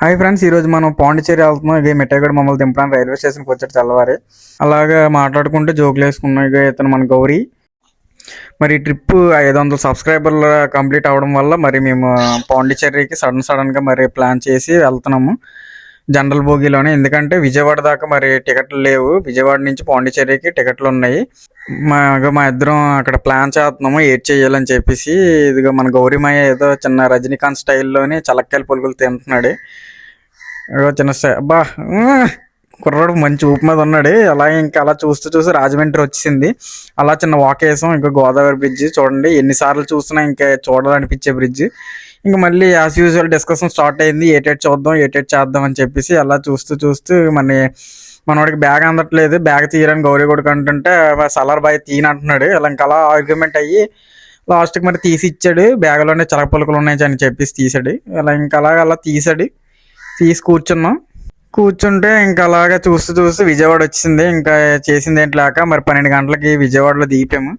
Hi friends, ఈరోజు మనం పాండిచ్చేరి వెళ్తున్నాం. ఇక మిఠాయిగూడ మమ్మల్ని దింపడానికి రైల్వే స్టేషన్కి వచ్చాడు తెల్లవారి. అలాగా మాట్లాడుకుంటే జోకులు వేసుకున్నాం. ఇక ఇతను మన గౌరీ. మరి ట్రిప్ 500 సబ్స్క్రైబర్లు కంప్లీట్ అవ్వడం వల్ల మరి మేము పాండిచ్చేరికి సడన్గా మరి ప్లాన్ చేసి వెళ్తున్నాము జనరల్ బోగీలోనే. ఎందుకంటే విజయవాడ దాకా మరి టికెట్లు లేవు, విజయవాడ నుంచి పాండిచ్చేరికి టికెట్లు ఉన్నాయి. మా ఇద్దరం అక్కడ ప్లాన్ చేస్తున్నాము ఏడ్ చేయాలని చెప్పేసి. ఇదిగో మన గౌరీమయ్య ఏదో చిన్న రజనీకాంత్ స్టైల్లోనే చలక్కాయల పొలుగులు తింటున్నాడు. ఏదో చిన్న బా కుర్రాడు మంచి ఊపు మీద ఉన్నాడు. అలాగే ఇంకా అలా చూస్తూ రాజమండ్రి వచ్చింది. అలా చిన్న వాక్ వేసాం. ఇంకా గోదావరి బ్రిడ్జ్ చూడండి, ఎన్నిసార్లు చూసినా ఇంకా చూడాలనిపించే బ్రిడ్జ్. ఇంకా మళ్ళీ యాజ్ యూజువల్ డిస్కషన్ స్టార్ట్ అయింది, ఏటేట్ చూద్దాం ఏటేట్ చేద్దాం అని చెప్పేసి. అలా చూస్తూ మనవాడికి బ్యాగ్ అందట్లేదు. బ్యాగ్ తీయరని గౌరీ కొడుకు అంటుంటే సలార్ బాయ్ తీయనంటున్నాడు. అలా ఆర్గ్యుమెంట్ అయ్యి లాస్ట్కి మరి తీసి ఇచ్చాడు. బ్యాగ్లోనే చలక పలుకులు ఉన్నాయి అని చెప్పేసి తీసాడు. అలా తీసాడు. తీసి కూర్చుంటే ఇంకా అలాగా చూస్తూ విజయవాడ వచ్చింది. ఇంకా చేసింది ఏంటి లేక మరి 12 గంటలకి విజయవాడలో దిగిపోయాము.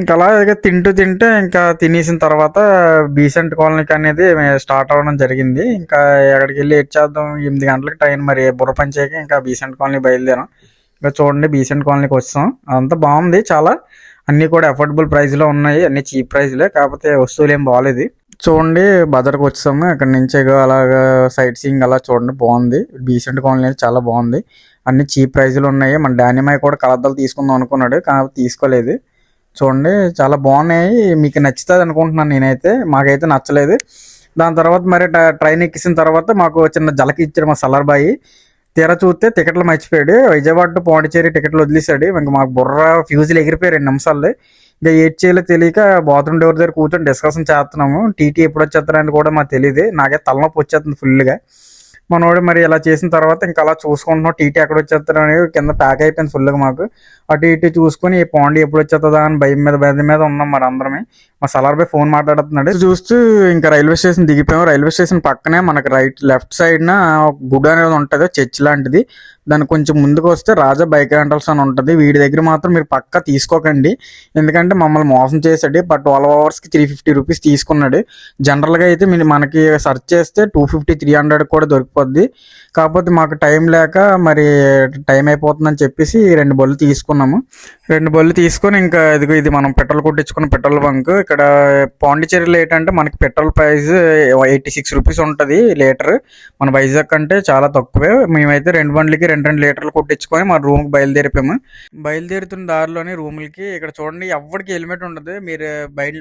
ఇంకా అలాగే తింటే ఇంకా తినేసిన తర్వాత బీసెంట్ కాలనీకి అనేది స్టార్ట్ అవ్వడం జరిగింది. ఇంకా ఎక్కడికి వెళ్ళి ఏడ్ చేద్దాం, 8 గంటలకు ట్రైన్ మరి బుర్ర పంచాక ఇంకా బీసెంట్ కాలనీ బయలుదేరాం. ఇంకా చూడండి బీసెంట్ కాలనీకి వచ్చాం. అదంతా బాగుంది చాలా. అన్నీ కూడా అఫోర్డబుల్ ప్రైస్లో ఉన్నాయి, అన్ని చీప్ ప్రైస్లే. కాకపోతే వస్తువులు ఏం బాగాలేదు. చూడండి బజార్కి వచ్చాము. అక్కడ నుంచి అలాగా సైట్ సీయింగ్ అలా చూడండి బాగుంది. బీసెంట్ కాలనీ చాలా బాగుంది, అన్ని చీప్ ప్రైజ్లు ఉన్నాయి. మన డానిమాయ్ కూడా కలద్దలు తీసుకుందాం అనుకున్నాడు, కానీ తీసుకోలేదు. చూడండి చాలా బాగున్నాయి, మీకు నచ్చుతుంది అనుకుంటున్నాను నేనైతే. మాకైతే నచ్చలేదు. దాని తర్వాత మరి ట్రైన్ ఎక్కిసిన తర్వాత మాకు చిన్న జలకి ఇచ్చాడు మా సలార్ బాయి. తీరా చూస్తే టికెట్లు మర్చిపోయాడు. విజయవాడ టు పాండిచ్చేరి టికెట్లు వదిలేశాడు. ఇంక మాకు బుర్ర ఫ్యూజులు ఎగిరిపోయారు 2 నిమిషాలు. ఇంకా ఏడ్ చేయాలో తెలియక బాత్రూమ్ డోర్ దగ్గర కూర్చొని డిస్కషన్ చేస్తున్నాము. టీటీ ఎప్పుడు వచ్చేస్తారని కూడా మాకు తెలియదు. నాకే తలనొప్పి వచ్చేస్తుంది ఫుల్గా. మనోడు మరి ఇలా చేసిన తర్వాత ఇంకా అలా చూసుకుంటున్నాం టీటీ ఎక్కడ వచ్చేస్తారని. కింద ప్యాక్ అయిపోయింది ఫుల్గా మాకు. అటు ఇటు చూసుకుని పాండి ఎప్పుడు వచ్చేస్తుందా అని భయం మీద ఉన్నాం మరి అందరమే. మా సలార్ బాయ్ ఫోన్ మాట్లాడుతున్నాడు. చూస్తూ ఇంకా రైల్వే స్టేషన్ దిగిపోయాము. రైల్వే స్టేషన్ పక్కనే మనకి లెఫ్ట్ సైడ్న గుడ్ అనేది ఉంటుంది, చర్చ్ లాంటిది. దానికి కొంచెం ముందుకు వస్తే రాజా బైక్ రెంటల్స్ అని ఉంటుంది. వీడి దగ్గర మాత్రం మీరు పక్కా తీసుకోకండి, ఎందుకంటే మమ్మల్ని మోసం చేశాడు. బట్ 12 అవర్స్కి 350 రూపీస్ తీసుకున్నాడు. జనరల్గా అయితే మనకి సెర్చ్ చేస్తే 250 300 కూడా దొరికిపోద్ది. కాకపోతే మాకు టైం లేక మరి టైం అయిపోతుందని చెప్పేసి 2 బళ్ళు తీసుకున్నాము. 2 బళ్ళు తీసుకొని ఇంకా ఇది మనం పెట్రోల్ కొట్టించుకున్న పెట్రోల్ బంక్. ఇక్కడ పాండిచ్చేరిలో ఏంటంటే మనకి పెట్రోల్ ప్రైస్ 86 రూపీస్ ఉంటుంది లీటర్. మన వైజాగ్ కంటే చాలా తక్కువే. మేమైతే 2 బండ్లకి 2 లీటర్లు కొట్టించుకొని మా రూమ్కి బయలుదేరుతున్న దారిలోని రూములకి ఇక్కడ చూడండి ఎవరికి హెల్మెట్ ఉండదు. మీరు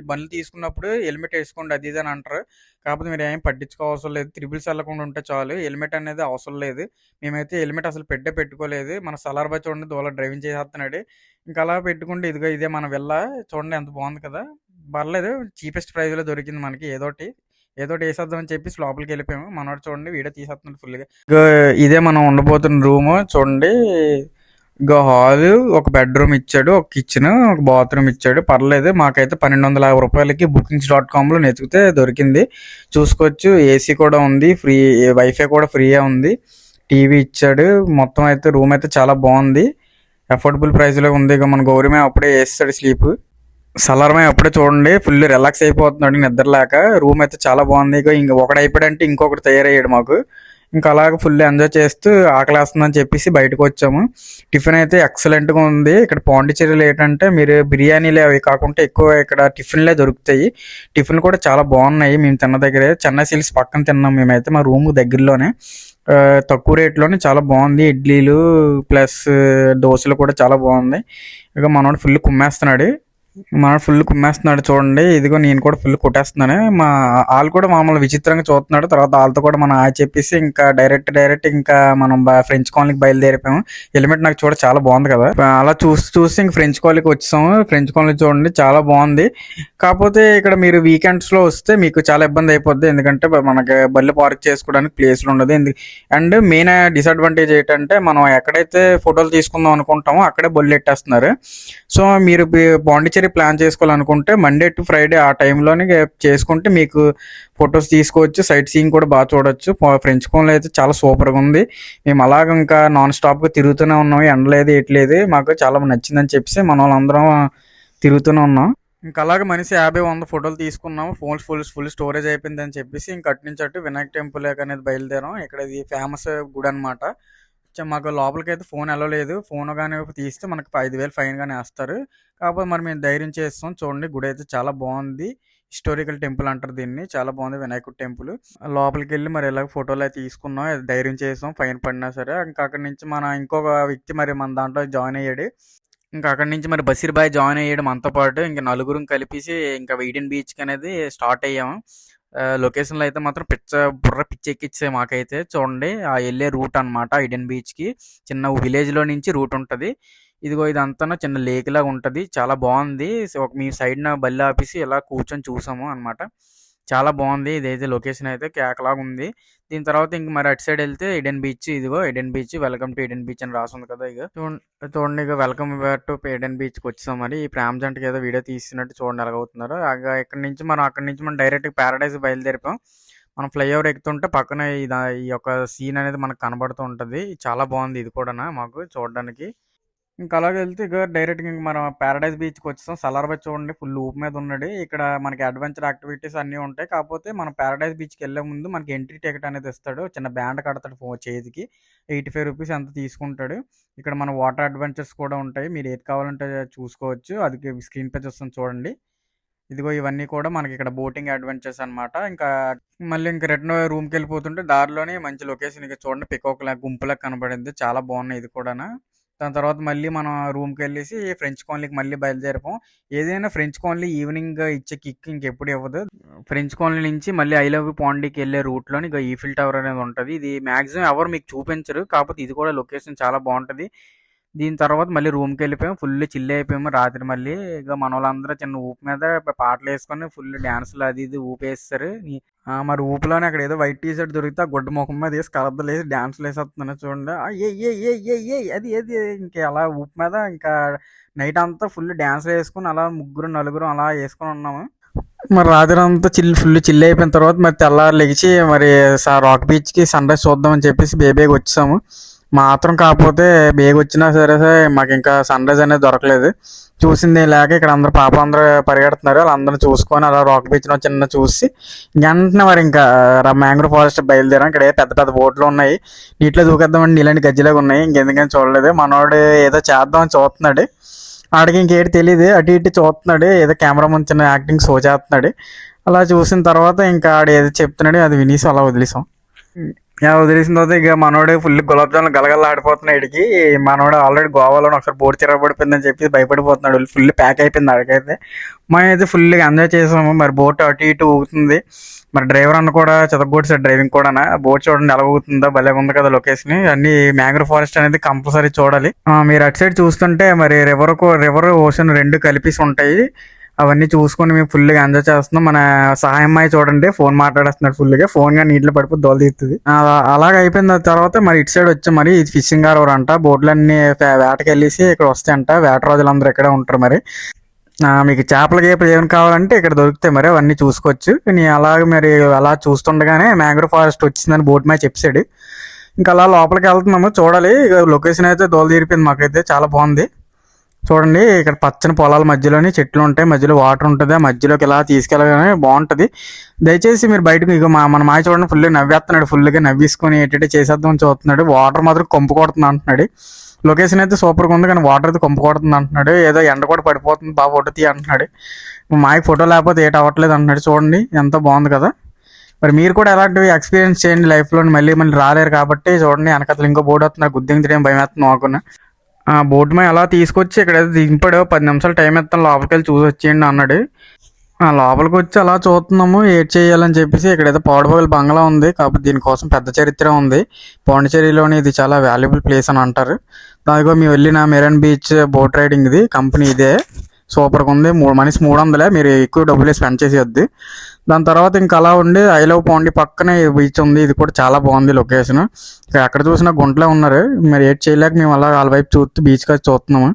బండ్లు తీసుకున్నప్పుడు హెల్మెట్ వేసుకోండి అది ఇది అని అంటారు. కాకపోతే మీరు ఏం పట్టించుకోవసరం లేదు, త్రిబుల్స్ వెళ్ళకుండా ఉంటే చాలు. హెల్మెట్ అనేది అవసరం లేదు. మేమైతే హెల్మెట్ అసలు పెట్టుకోలేదు. మన సలార్ బాయ్ చూడండి దోలా డ్రైవింగ్ చేసేస్తున్నాడు. ఇంకా అలా పెట్టుకుంటే ఇదే మన వెళ్ళ చూడండి ఎంత బాగుంది కదా. పర్లేదు, చీపెస్ట్ ప్రైస్లో దొరికింది మనకి. ఏదోటి వేసేద్దామని చెప్పేసి లోపలికి వెళ్ళిపోయాము. మనోడు చూడండి వీడియో తీసేస్తున్నాడు ఫుల్గా. ఇదే మనం ఉండబోతున్న రూము చూడండి. ఇంకా హాల్, ఒక బెడ్రూమ్ ఇచ్చాడు, ఒక కిచెన్, ఒక బాత్రూమ్ ఇచ్చాడు. పర్లేదు, మాకైతే 1250 రూపాయలకి booking.comలో వెతికితే దొరికింది. చూసుకోవచ్చు. ఏసీ కూడా ఉంది, ఫ్రీ వైఫై కూడా ఫ్రీగా ఉంది. టీవీ ఇచ్చాడు. మొత్తం అయితే రూమ్ అయితే చాలా బాగుంది, అఫోర్డబుల్ ప్రైస్లో ఉంది. ఇక మన గౌరవమే అప్పుడే వేస్తాడు స్లీప్. సలార్మే అప్పుడే చూడండి ఫుల్ రిలాక్స్ అయిపోతున్నాడు నిద్రలేక. రూమ్ అయితే చాలా బాగుంది. ఇంకా ఒకటి అయిపోయాడంటే ఇంకొకటి తయారయ్యాడు మాకు. ఇంకా అలాగ ఫుల్ ఎంజాయ్ చేస్తూ ఆకలేస్తుందని చెప్పేసి బయటకు వచ్చాము. టిఫిన్ అయితే ఎక్సలెంట్గా ఉంది. ఇక్కడ పాండిచ్చేరిలో ఏంటంటే మీరు బిర్యానీలే అవి కాకుండా ఎక్కువ ఇక్కడ టిఫిన్లే దొరుకుతాయి. టిఫిన్ కూడా చాలా బాగున్నాయి. మేము తిన్న దగ్గరే చెన్నై సిల్క్స్ పక్కన తిన్నాం మేమైతే, మా రూమ్ దగ్గరలోనే. తక్కువ రేట్లోనే చాలా బాగుంది. ఇడ్లీలు ప్లస్ దోశలు కూడా చాలా బాగుంది. ఇక మనోడు ఫుల్ కుమ్మేస్తున్నాడు చూడండి. ఇదిగో నేను కూడా ఫుల్ కొట్టేస్తున్నాను. వాళ్ళు కూడా మామూలు విచిత్రంగా చూస్తున్నాడు. తర్వాత వాళ్ళతో కూడా మనం చెప్పేసి ఇంకా డైరెక్ట్ ఇంకా మనం ఫ్రెంచ్ కాలనీకి బయలుదేరిపోయాము. హెల్మెట్ నాకు చాలా బాగుంది కదా. అలా చూసి ఇంక ఫ్రెంచ్ కాలనీకి వచ్చాము. ఫ్రెంచ్ కాలనీ చూడండి చాలా బాగుంది. కాకపోతే ఇక్కడ మీరు వీకెండ్స్లో వస్తే మీకు చాలా ఇబ్బంది అయిపోద్ది, ఎందుకంటే మనకి బళ్ళు పార్క్ చేసుకోవడానికి ప్లేస్లు ఉండదు. అండ్ మెయిన్ డిసడ్వాంటేజ్ ఏంటంటే మనం ఎక్కడైతే ఫోటోలు తీసుకుందాం అనుకుంటామో అక్కడే బళ్ళు పెట్టేస్తున్నారు. సో మీరు పాండిచ్చేరి ప్లాన్ చేసుకోవాలనుకుంటే మండే టు ఫ్రైడే ఆ టైంలోనే చేసుకుంటే మీకు ఫొటోస్ తీసుకోవచ్చు, సైట్ సీయింగ్ కూడా బాగా చూడొచ్చు. ఫ్రెంచ్ కాలనీ అయితే చాలా సూపర్గా ఉంది. మేము అలాగ ఇంకా నాన్ స్టాప్గా తిరుగుతూనే ఉన్నాం, ఎండలేదు ఎట్లేదు. మాకు చాలా నచ్చిందని చెప్పేసి మన వాళ్ళందరం తిరుగుతూనే ఉన్నాం. ఇంకా అలాగే మనిషి 50-100 ఫోటోలు తీసుకున్నాము. ఫోన్ ఫుల్ స్టోరేజ్ అయిపోయిందని చెప్పేసి ఇంక అటు నుంచి అటు వినాయక టెంపుల్ అనేది బయలుదేరాం. ఇక్కడ ఇది ఫేమస్ గుడి అనమాట. మాకు లోపలికైతే ఫోన్ అలో లేదు. ఫోన్ కానీ తీస్తే మనకు 5,000 ఫైన్ కానీ వేస్తారు. కాకపోతే మరి మేము ధైర్యం చేస్తాం. చూడండి గుడి అయితే చాలా బాగుంది. హిస్టారికల్ టెంపుల్ అంటారు దీన్ని. చాలా బాగుంది వినాయకుడి టెంపుల్. లోపలికి వెళ్ళి మరి ఇలాగ ఫోటోలు అయితే తీసుకున్నాం. ధైర్యం చేసాం, ఫైన్ పడినా సరే. ఇంకా అక్కడి నుంచి మన ఇంకొక వ్యక్తి మరి మన దాంట్లో జాయిన్ అయ్యాడు. ఇంకా అక్కడి నుంచి మరి బషీర్ బాయ్ జాయిన్ అయ్యాడు మనతో పాటు. ఇంకా నలుగురం కలిపేసి ఇంకా ఈడెన్ బీచ్కి అనేది స్టార్ట్ అయ్యాము. లొకేషన్లో అయితే మాత్రం పిచ్చి ఎక్కిచ్చాయి మాకైతే. చూడండి ఆ వెళ్ళే రూట్ అనమాట ఈడెన్ బీచ్కి. చిన్న విలేజ్లో నుంచి రూట్ ఉంటుంది. ఇదిగో ఇదంతా చిన్న లేక్ లాగా ఉంటుంది. చాలా బాగుంది. మీ సైడ్న బల్లి ఆపేసి ఇలా కూర్చొని చూసాము అనమాట. చాలా బాగుంది. ఇదైతే లొకేషన్ అయితే కేకలాగా ఉంది. దీని తర్వాత ఇంక మరి అటు సైడ్ వెళ్తే ఈడెన్ బీచ్. ఇదిగో Eden beach, welcome to Eden beach అని రాసింది కదా. ఇక చూడండి ఇక వెల్కమ్ టు ఈడెన్ బీచ్కి వచ్చాం. మరి ఈ ప్రేమ జంటకి ఏదో వీడియో తీసినట్టు చూడండి ఎలాగవుతున్నారు. అక్కడి నుంచి మనం డైరెక్ట్ ప్యారడైజ్ బయలుదేరిపోయాం. మనం ఫ్లైఓవర్ ఎక్కుతుంటే పక్కన ఈ యొక్క సీన్ అనేది మనకు కనబడుతూ ఉంటుంది. చాలా బాగుంది ఇది కూడా మాకు చూడడానికి. ఇంకా అలాగే వెళ్తే ఇక డైరెక్ట్గా ఇంక మనం ప్యారడైజ్ బీచ్కి వచ్చేసాం. సలార్ బాయ్ చూడండి ఫుల్ ఊపు మీద ఉన్నాడు. ఇక్కడ మనకి అడ్వెంచర్ యాక్టివిటీస్ అన్నీ ఉంటాయి. కాకపోతే మనం ప్యారడైజ్ బీచ్కి వెళ్ళే ముందు మనకి ఎంట్రీ టికెట్ అనేది ఇస్తాడు. చిన్న బ్యాండ్ కడతాడు చేతికి. 85 రూపీస్ ఎంత తీసుకుంటాడు. ఇక్కడ మన వాటర్ అడ్వెంచర్స్ కూడా ఉంటాయి. మీరు ఏది కావాలంటే చూసుకోవచ్చు. అది స్క్రీన్ పై చూస్తాం చూడండి. ఇదిగో ఇవన్నీ కూడా మనకి ఇక్కడ బోటింగ్ అడ్వెంచర్స్ అనమాట. ఇంకా మళ్ళీ ఇంకా రిటర్న్ రూమ్కి వెళ్ళిపోతుంటే దారిలోనే మంచి లొకేషన్ ఇక చూడండి పికాక్ గుంపులా కనబడింది. చాలా బాగున్నాయి ఇది కూడా. దాని తర్వాత మళ్ళీ మనం రూమ్కి వెళ్ళేసి ఫ్రెంచ్ కాలనీకి మళ్ళీ బయలుదేరిపోం. ఏదైనా ఫ్రెంచ్ కాలనీ ఈవినింగ్ ఇచ్చే కిక్ ఇంకెప్పుడు ఇవ్వదు. ఫ్రెంచ్ కాలనీ నుంచి మళ్ళీ ఐ లవ్ యూ పాండీకి వెళ్ళే రూట్లో ఇక ఈఫిల్ టవర్ అనేది ఉంటుంది. ఇది మ్యాక్సిమం ఎవరు మీకు చూపించరు. కాకపోతే ఇది కూడా లొకేషన్ చాలా బాగుంటుంది. దీని తర్వాత మళ్ళీ రూమ్కి వెళ్ళిపోయాము. ఫుల్ చిల్ అయిపోయాము రాత్రి. మళ్ళీ ఇక మన వాళ్ళందరూ చిన్న ఊపు మీద పాటలు వేసుకొని ఫుల్ డ్యాన్సులు అది ఇది ఊపేస్తారు. మరి ఊపులోనే అక్కడ ఏదో వైట్ టీ షర్ట్ దొరికితే ఆ గుడ్డ ముఖం మీద వేసి కలద్దలు వేసి డ్యాన్సులు వేసేస్తున్నాను చూడండి. అది ఏది ఇంకా అలా ఊపు మీద ఇంకా నైట్ అంతా ఫుల్ డ్యాన్సులు వేసుకుని అలా నలుగురు అలా వేసుకొని ఉన్నాము. మరి రాత్రి అంతా ఫుల్ చిల్ అయిపోయిన తర్వాత మరి తెల్లారు లెగిచి మరి రాక్ బీచ్కి సన్ రైజ్ చూద్దామని చెప్పేసి బేబీగా వచ్చాము. మాత్రం కాకపోతే బేగ్ వచ్చినా సరే మాకు ఇంకా సన్ రైజ్ అనేది దొరకలేదు. చూసింది లేక ఇక్కడ అందరూ పరిగెడుతున్నారు. వాళ్ళందరూ చూసుకొని అలా రాక్ బీచ్ చిన్న చూసి వెంటనే మరి ఇంకా మ్యాంగ్రోవ్ ఫారెస్ట్ బయలుదేరాం. ఇక్కడ పెద్ద పెద్ద బోట్లు ఉన్నాయి. నీటిలో దూకేద్దామండి. ఇలాంటి గజ్జిలాగా ఉన్నాయి. ఇంకెందుకని చూడలేదు. మనోడు ఏదో చేద్దామని చూస్తున్నాడు. ఆడికి ఇంకేటి తెలియదు. అటు ఇటు చూస్తున్నాడు. ఏదో కెమెరా ముందు చిన్న యాక్టింగ్ షో చేస్తున్నాడు. అలా చూసిన తర్వాత ఇంకా ఆడు ఏదో చెప్తున్నాడు అది వినేసి అలా వదిలేసాం. వదిలేసిన తర్వాత ఇక మనోడు ఫుల్ గులాబ్ జాములు గలగల ఆడిపోతున్నాడు. ఇడికి మనోడు ఆల్రెడీ గోవాలో ఒకసారి బోర్డు చిరగబడిపోయిందని చెప్పి భయపడిపోతున్నాడు. ఫుల్ ప్యాక్ అయిపోయింది ఆడికైతే. మనం అయితే ఫుల్గా ఎంజాయ్ చేసాము. మరి బోట్ అటు ఇటు ఊగుతుంది. మరి డ్రైవర్ అన్న కూడా చెతగొట్టేసాడు డ్రైవింగ్ కూడా. బోట్ చూడండి ఎలా ఊగుతుందో భలే ఉంది కదా లొకేషన్. అన్ని మ్యాంగ్రోవ్ ఫారెస్ట్ అనేది కంపల్సరీ చూడాలి. మీరు అటు సైడ్ చూస్తుంటే మరి రివర్ ఓషన్ రెండు కలిపేసి ఉంటాయి. అవన్నీ చూసుకొని మేము ఫుల్గా ఎంజాయ్ చేస్తున్నాం. మన సహాయమ్మాయి చూడండి ఫోన్ మాట్లాడేస్తున్నాడు ఫుల్గా. ఫోన్ గా నీటిలో పడిపోయి దోల తీస్తుంది. అలాగ అయిపోయిన తర్వాత మరి ఇటు సైడ్ వచ్చాం. మరి ఇది ఫిషింగ్ హార్బర్ అంట. బోట్లన్నీ వేటకి వెళ్ళేసి ఇక్కడ వస్తాయంట. వేట రోజులందరూ ఇక్కడే ఉంటారు. మరి మీకు చేపల గీపలు ఏమైనా కావాలంటే ఇక్కడ దొరుకుతాయి. మరి అవన్నీ చూసుకోవచ్చు. అలాగే మరి అలా చూస్తుండగానే మ్యాంగ్రోవ్ ఫారెస్ట్ వచ్చిందని బోట్ మీద చెప్పాడు. ఇంకా అలా లోపలికి వెళ్తున్నాము. చూడాలి. ఇక లొకేషన్ అయితే దోల తీరిపోయింది మాకైతే. చాలా బాగుంది. చూడండి ఇక్కడ పచ్చని పొలాల మధ్యలోని చెట్లు ఉంటాయి. మధ్యలో వాటర్ ఉంటుంది. ఆ మధ్యలోకి ఇలా తీసుకెళ్ళగానే బాగుంటుంది. దయచేసి మీరు బయటకు ఇక మన మాయ చూడండి ఫుల్ నవ్వేస్తున్నాడు. ఫుల్గా నవ్వేసుకొని ఏంటంటే చేసేద్దామని చూస్తున్నాడు. వాటర్ మాత్రం కొంపు కొడుతుంది అంటున్నాడు. లొకేషన్ అయితే సూపర్గా ఉంది కానీ వాటర్ అయితే కొంపు కొడుతుంది అంటున్నాడు. ఏదో ఎండ కూడా పడిపోతుంది బాగా ఫోటో తీ అంటున్నాడు. మాయకి ఫోటో లేకపోతే ఏట అవ్వట్లేదు అంటున్నాడు. చూడండి ఎంత బాగుంది కదా. మరి మీరు కూడా ఎలాంటివి ఎక్స్పీరియన్స్ చేయండి లైఫ్లో. మళ్ళీ రాలేరు కాబట్టి చూడండి వెనకతలు ఇంకో బోర్డు వస్తున్నారు. గుద్దింగ్ తిరిగి భయం వేస్తుంది అనుకున్నా. బోర్డు మీద అలా తీసుకొచ్చి ఇక్కడ దింపాడు. 10 నిమిషాలు టైం ఇస్తాను లోపలికి వెళ్ళి చూసి వచ్చేయండి అన్నాడు. లోపలికి వచ్చి అలా చూస్తున్నాము ఏడ్ చేయాలని చెప్పేసి. ఇక్కడ ఏదో పాడుబోగల బంగ్లా ఉంది. కాకపోతే దీనికోసం పెద్ద చరిత్ర ఉంది. పాండిచేరిలోని ఇది చాలా వాల్యుబుల్ ప్లేస్ అని అంటారు. దానికో మేము వెళ్ళిన మెరైన్ బీచ్ బోట్ రైడింగ్ ఇది కంపెనీ ఇదే. సూపర్గా ఉంది. మనిషి 300. మీరు ఎక్కువ డబ్బులే స్పెండ్ చేసేయద్దు. దాని తర్వాత ఇంకా అలా ఉండి ఐ లవ్ పాండి పక్కనే బీచ్ ఉంది. ఇది కూడా చాలా బాగుంది లొకేషన్. ఎక్కడ చూసినా గుంటలే ఉన్నారు. మరి ఏడ్ చేయలేక మేము అలా వాళ్ళ వైపు చూస్తూ బీచ్ కాదు చూస్తున్నాము.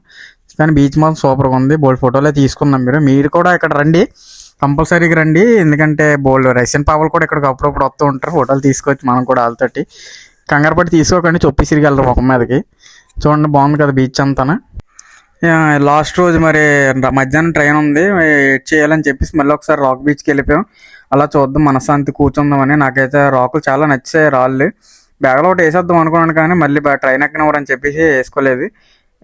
కానీ బీచ్ మాత్రం సూపర్గా ఉంది. బోల్డ్ ఫోటోలే తీసుకున్నాం. మీరు కూడా ఇక్కడ రండి. కంపల్సరీగా రండి. ఎందుకంటే బోల్డ్ రష్యన్ పాపలు కూడా ఇక్కడికి అప్పుడప్పుడు వస్తూ ఉంటారు. ఫోటోలు తీసుకోవచ్చు మనం కూడా వాళ్ళతోటి. కంగారు పట్టి తీసుకోకండి. చొప్పి సిరిగలరు ముఖం మీదకి. చూడండి బాగుంది కదా బీచ్ అంతా. లాస్ట్ రోజు మరి మధ్యాహ్నం ట్రైన్ ఉంది వెయిట్ చేయాలని చెప్పేసి మళ్ళీ ఒకసారి రాక్ బీచ్కి వెళ్ళిపోయాం. అలా చూద్దాం మనశ్శాంతి కూర్చుందామని. నాకైతే రాకులు చాలా నచ్చాయి రాళ్ళు. బ్యాగ్లో ఒకటి వేసేద్దాం అనుకున్నాను కానీ మళ్ళీ ట్రైన్ ఎక్కనివ్వరని చెప్పేసి వేసుకోలేదు.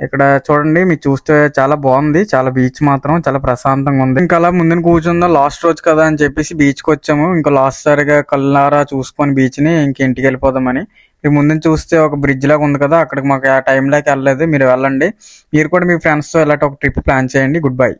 ఇక్కడ చూడండి మీరు చూస్తే చాలా బాగుంది. చాలా బీచ్ మాత్రం చాలా ప్రశాంతంగా ఉంది. ఇంకా అలా ముందున కూర్చుందాం లాస్ట్ రోజు కదా అని చెప్పేసి బీచ్కి వచ్చాము. ఇంకా లాస్ట్ సారిగా కళ్ళారా చూసుకొని బీచ్ని ఇంక ఇంటికి వెళ్ళిపోదామని. మీరు ముందున చూస్తే ఒక బ్రిడ్జ్ లాగా ఉంది కదా, అక్కడికి మాకు ఆ టైంలోకి వెళ్ళలేదు. మీరు వెళ్ళండి. మీరు కూడా మీ ఫ్రెండ్స్తో ఇలాంటి ఒక ట్రిప్ ప్లాన్ చేయండి. Good bye.